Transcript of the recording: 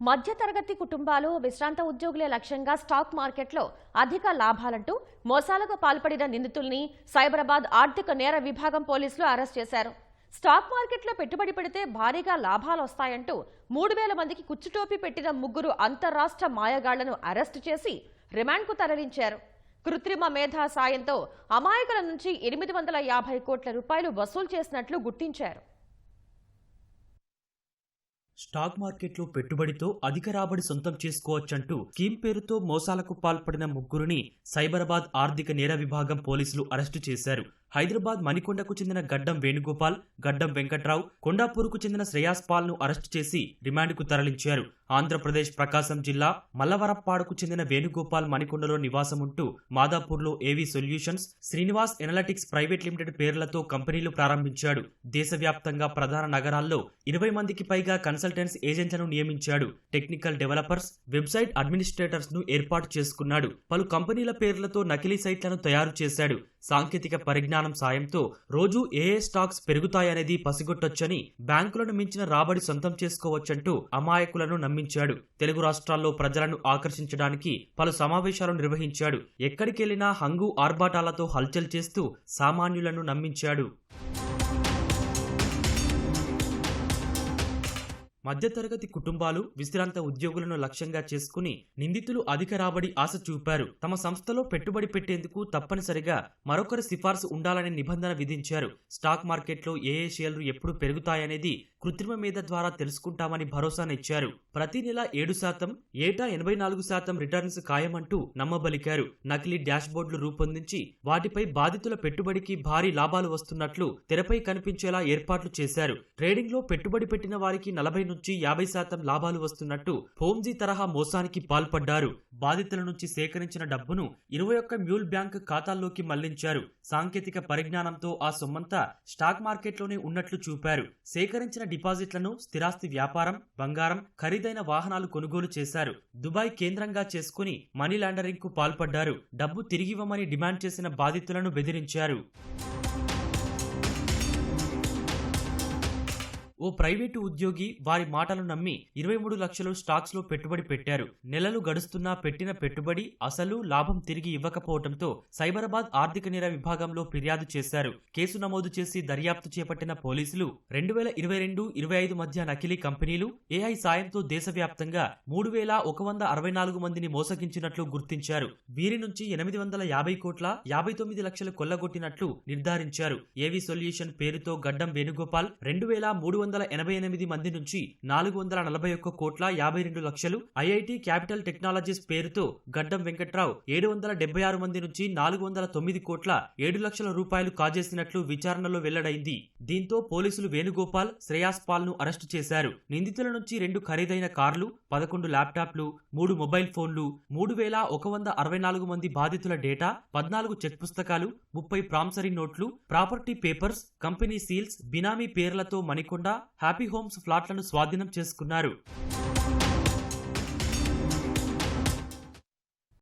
మధ్యతరగతి కుటుంబాలు, విశ్రాంత ఉద్యోగులే లక్ష్యంగా స్టాక్ మార్కెట్లో అధిక లాభాలంటూ మోసాలకు పాల్పడిన నిందితుల్ని సైబరాబాద్ ఆర్థిక నేర విభాగం పోలీసులు అరెస్ట్ చేశారు. స్టాక్ మార్కెట్లో పెట్టుబడి పెడితే భారీగా లాభాలు వస్తాయంటూ 3000 మందికి కుచ్చుటోపీ పెట్టిన 3 అంతర్రాష్ట్ర మాయగాళ్లను అరెస్టు చేసి రిమాండ్కు తరలించారు. కృత్రిమ మేధా సాయంతో అమాయకుల నుంచి 850 కోట్ల రూపాయలు వసూలు చేసినట్లు గుర్తించారు. స్టాక్ మార్కెట్లో పెట్టుబడితో అధిక రాబడి సొంతం చేసుకోవచ్చంటూ స్కీమ్ పేరుతో మోసాలకు పాల్పడిన 3ని సైబరాబాద్ ఆర్థిక నేర విభాగం పోలీసులు అరెస్టు చేశారు. హైదరాబాద్ మణికొండకు చెందిన గడ్డం వేణుగోపాల్, గడ్డం వెంకట్రావు, కొండాపూర్కు చెందిన శ్రేయాస్ పాల్ ను అరెస్టు చేసి రిమాండ్కు తరలించారు. ఆంధ్రప్రదేశ్ ప్రకాశం జిల్లా మల్లవరప్పాడుకు చెందిన వేణుగోపాల్ మణికొండలో నివాసముంటూ మాదాపూర్లో ఏవీ solutions, Srinivas analytics private limited పేర్లతో కంపెనీలు ప్రారంభించాడు. దేశవ్యాప్తంగా ప్రధాన నగరాల్లో 20 మందికి పైగా కన్సల్టెన్స్ ఏజెంట్లను నియమించాడు. టెక్నికల్ డెవలపర్స్, వెబ్సైట్ అడ్మినిస్ట్రేటర్స్ ను ఏర్పాటు చేసుకున్నాడు. పలు కంపెనీల పేర్లతో నకిలీ సైట్లను తయారు చేశాడు. సాంకేతిక పరిజ్ఞానం సాయంతో రోజు ఏ స్టాక్స్ పెరుగుతాయనేది పసిగొట్టొచ్చని, బ్యాంకులను మించిన రాబడి సొంతం చేసుకోవచ్చంటూ అమాయకులను నమ్మించాడు. తెలుగు రాష్ట్రాల్లో ప్రజలను ఆకర్షించడానికి పలు సమావేశాలు నిర్వహించాడు. ఎక్కడికెళ్లినా హంగు ఆర్భాటాలతో హల్చల్ చేస్తూ సామాన్యులను నమ్మించాడు. మధ్యతరగతి కుటుంబాలు, విశ్రాంత ఉద్యోగులను లక్ష్యంగా చేసుకుని నిందితులు అధిక రాబడి ఆశ చూపారు. తమ సంస్థలో పెట్టుబడి పెట్టేందుకు తప్పనిసరిగా మరొకరి సిఫార్సు ఉండాలనే నిబంధన విధించారు. స్టాక్ మార్కెట్లో ఏ షేర్లు ఎప్పుడు పెరుగుతాయనేది కృత్రిమ మేధ ద్వారా తెలుసుకుంటామని భరోసానిచ్చారు. ప్రతి నెల 7%, ఏటా 84% రిటర్న్స్ ఖాయమంటూ నమ్మబలికారు. నకిలీ డాష్బోర్డులు రూపొందించి వాటిపై బాధితుల పెట్టుబడికి భారీ లాభాలు వస్తున్నట్లు తెరపై కనిపించేలా ఏర్పాట్లు చేశారు. ట్రేడింగ్ లో పెట్టుబడి పెట్టిన వారికి 40 నుంచి 50% లాభాలు వస్తున్నట్టు ఫోమ్జీ తరహా మోసానికి పాల్పడ్డారు. బాధితుల నుంచి సేకరించిన డబ్బును 21 మ్యూల్ బ్యాంక్ ఖాతాల్లోకి మళ్లించారు. సాంకేతిక పరిజ్ఞానంతో ఆ సొమ్మంతా స్టాక్ మార్కెట్లోనే ఉన్నట్లు చూపారు. సేకరించిన డిపాజిట్లను స్థిరాస్తి వ్యాపారం, బంగారం, ఖరీదైన వాహనాలు కొనుగోలు చేశారు. దుబాయ్ కేంద్రంగా చేసుకుని మనీ లాండరింగ్ కు పాల్పడ్డారు. డబ్బు తిరిగివ్వమని డిమాండ్ చేసిన బాధితులను బెదిరించారు. ఓ ప్రైవేటు ఉద్యోగి వారి మాటలు నమ్మి 23 లక్షలు స్టాక్స్ లో పెట్టుబడి పెట్టారు. నెలలు గడుస్తున్నా పెట్టిన పెట్టుబడి అసలు లాభం తిరిగి ఇవ్వకపోవడంతో సైబరాబాద్ ఆర్థిక నేర విభాగంలో ఫిర్యాదు చేశారు. కేసు నమోదు చేసి దర్యాప్తు చేపట్టిన పోలీసులు 2022-25 మధ్య నకిలీ కంపెనీలు ఏఐ సాయంతో దేశవ్యాప్తంగా 3164 మందిని మోసగించినట్లు గుర్తించారు. వీరి నుంచి 850 కోట్ల 59 లక్షలు కొల్లగొట్టినట్లు నిర్ధారించారు. ఏవీ సొల్యూషన్ పేరుతో గడ్డం వేణుగోపాల్ 2388 మంది నుంచి 441 కోట్ల 52 లక్షలు, ఐఐటి క్యాపిటల్ టెక్నాలజీస్ పేరుతో గడ్డం వెంకట్రావు 776 మంది నుంచి 409 కోట్ల 7 లక్షల రూపాయలు కాజేసినట్లు విచారణలో వెల్లడైంది. దీంతో పోలీసులు వేణుగోపాల్, శ్రేయాస్ పాల్ ను అరెస్టు చేశారు. నిందితుల నుంచి 2 ఖరీదైన కార్లు, 11 ల్యాప్టాప్లు, 3 మొబైల్ ఫోన్లు, 3164 మంది బాధితుల డేటా, 14 చెక్ పుస్తకాలు, 30 ప్రామిసరీ నోట్లు, ప్రాపర్టీ పేపర్స్, కంపెనీ సీల్స్, బినామీ పేర్లతో మణికొండ, హ్యాపీ హోమ్స్ ఫ్లాట్లను స్వాధీనం చేసుకున్నారు.